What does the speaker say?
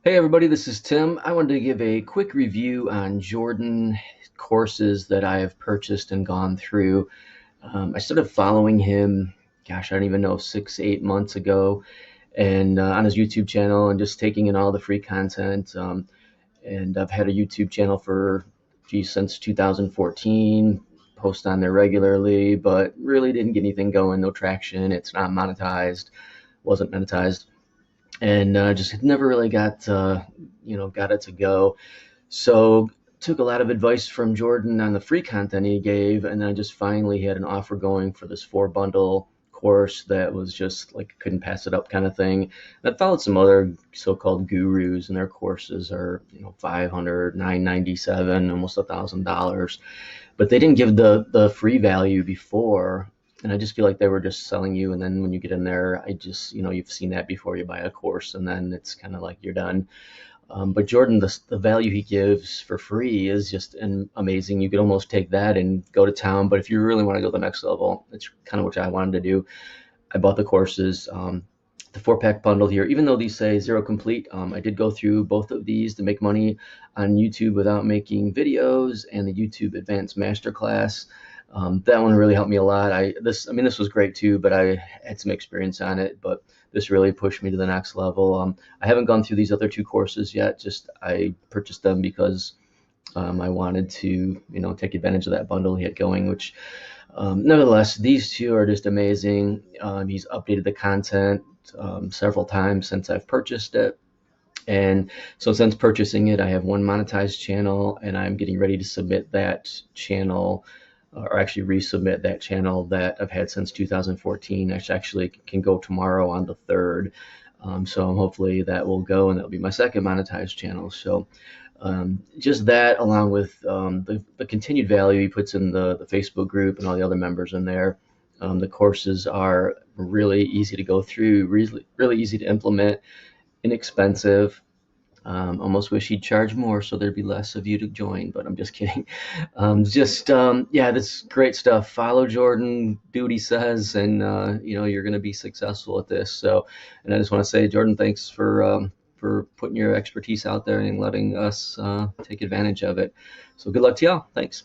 Hey everybody, this is Tim. I wanted to give a quick review on Jordan courses that I have purchased and gone through. I started following him, gosh, I don't even know, 6, 8 months ago, and on his YouTube channel and just taking in all the free content. And I've had a YouTube channel for, geez, since 2014, post on there regularly, but really didn't get anything going, no traction. It's not monetized, wasn't monetized, and just never really got it to go. So took a lot of advice from Jordan on the free content he gave, and then I just finally had an offer going for this 4 bundle course that was just like couldn't pass it up kind of thing. And I followed some other so-called gurus, and their courses are 500, 997, almost $1,000, but they didn't give the free value before. And I just feel like they were just selling you, and then when you get in there, I just you've seen that before. You buy a course and then it's kind of like you're done. But Jordan, the value he gives for free is just amazing. You could almost take that and go to town. But if you really want to go to the next level, it's kind of what I wanted to do. I bought the courses, the 4-pack bundle here. Even though these say zero complete, I did go through both of these to make money on YouTube without making videos, and the YouTube Advanced Masterclass. That one really helped me a lot. This was great too, but I had some experience on it. But this really pushed me to the next level. I haven't gone through these other two courses yet. Just I purchased them because I wanted to, take advantage of that bundle he had going. Which, nevertheless, these two are just amazing. He's updated the content several times since I've purchased it. And so since purchasing it, I have one monetized channel, and I'm getting ready to submit that channel, or actually resubmit that channel that I've had since 2014. I actually can go tomorrow on the 3rd. So hopefully that will go, and that'll be my second monetized channel. So just that, along with the continued value he puts in the Facebook group and all the other members in there. The courses are really easy to go through, really easy to implement, inexpensive. Almost wish he'd charge more so there'd be less of you to join, but I'm just kidding. Yeah, that's great stuff. Follow Jordan, do what he says, and you're going to be successful at this. So, and I just want to say, Jordan, thanks for putting your expertise out there and letting us take advantage of it. So good luck to y'all. Thanks.